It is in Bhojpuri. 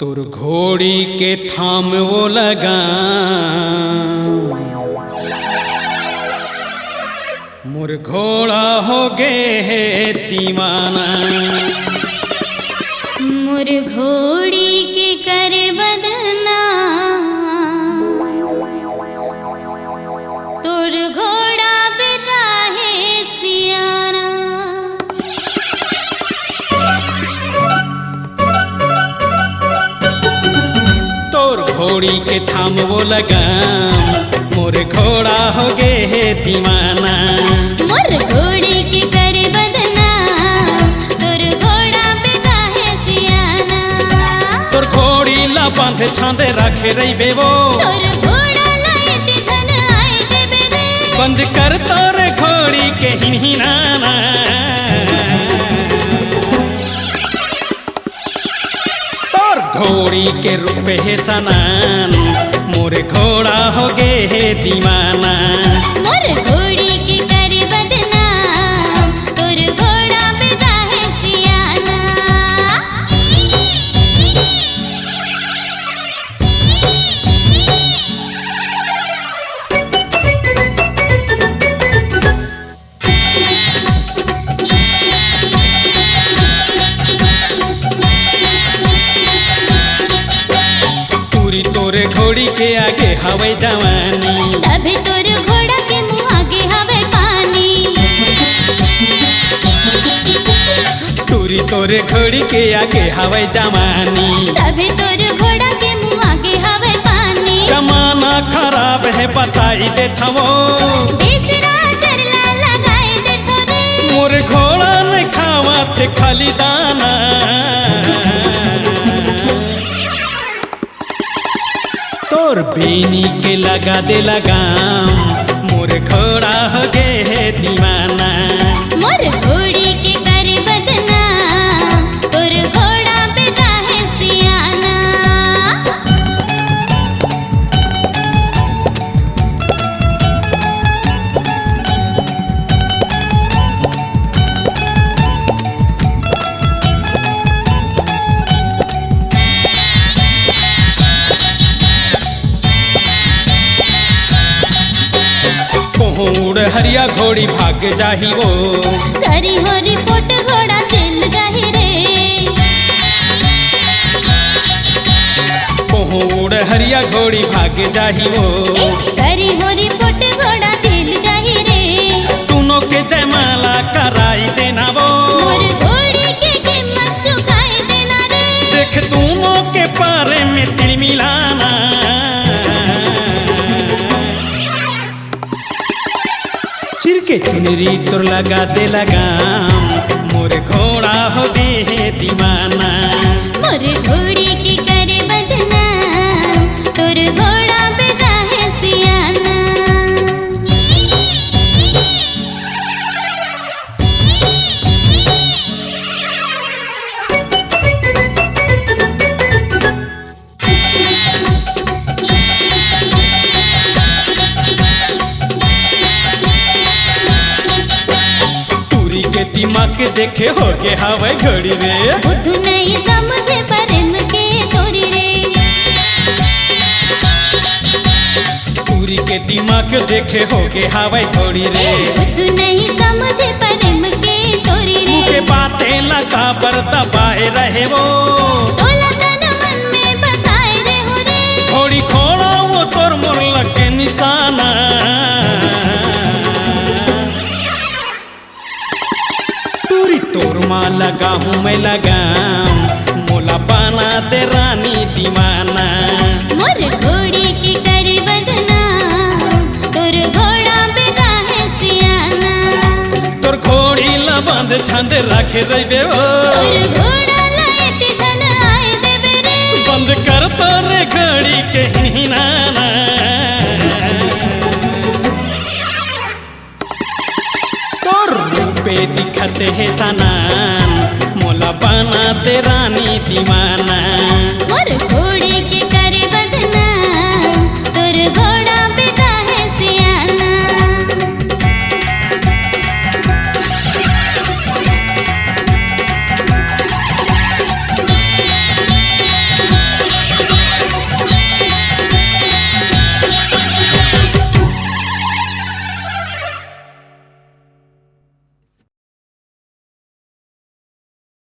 तुर घोड़ी के थाम वो लगा मुर घोड़ा हो गे है दीवाना। मुर घोड़ी के कर बदना तुर घोड़ा बिता है सियाना। तोर घोड़ी के थाम वो लगा मोर घोड़ा हो गे है दीवाना। मुर घोड़ी के कर बदना तुर घोड़ा बिता है सियाना। तोर घोड़ी ला बांधे छांदे रखे रही बेवो तुर घोड़ा लाए तिछन आए देबे रे। बंद कर तोर घोड़ी के हिनहिनाना। तोर घोड़ी के रुपए है सनान मोरे घोड़ा हो गे है दीवाना। मुर घोड़ी के कर बदना तुर घोड़ा बिता है सियाना। पूरी तोरे घोड़ी के आगे हवाई जवानी। तभी तुर घोड़ा के मुँह आगे हवे पानी। टूरी तोरे घोड़ी के आगे हवाई जवानी। तभी तुर घोड़ा के मुँह आगे हवे पानी। जमाना खराब है बताई दे थवो तीसरा चरला लगाए दे थोरे। मोर घोड़ा ने खावा थे खाली दाना। तोर बेनी के लगा दे लगाम मोर घोड़ा हो गे है दीवाना। मुर घोड़ी के कर बदना तुर घोड़ा बिता है सियाना। कोहूड़ हरिया घोड़ी भाग जाही वो करी हो रिपोर्ट घोड़ा चल जाही रे। कोहूड़ हरिया घोड़ी भाग जाही वो करी हो रिपोर्ट घोड़ा चल जाही रे। दोनों के जयमाला कराई देना वो मुर घोड़ी के कीमत चुकाए देना रे। देख दोनों के पारे में तिल मिलाना। चिर के चुनरी तोर लगा दे लगाम मोर घोड़ा हो गे है दीवाना। मुर घोड़ी के कर बदना तुर घोड़ा बिता है सियाना। टूरी के दिमाग देखे हो के हवाई घड़ी रे। बुद्धू नहीं समझे प्रेम के छोरी रे। टूरी के दिमाग देखे हो के हवाई घड़ी रे। बुद्धू नहीं समझे प्रेम के छोरी रे। मुझे बातें लगा पर दबाए रहे वो तोला तन मन में बसाए रे हो रे। घोड़ी घोड़ा वो तोर मोर लगे निशाना। टूरी तोर माँ लगा हूँ मैं लगाम मोला बना दे रानी दीवाना। मुर घोड़ी के कर बदना तुर घोड़ा बिता है सियाना। तोर घोड़ी ला बांध छंद रखे रही बेवो तुर घोड़ा लाए तिछन आए देबे रे। बंद कर तोरे घड़ी के हिनहिनाना। तोर रूपे दिखते है सनान मोला बना ते रानी दीवाना। मुर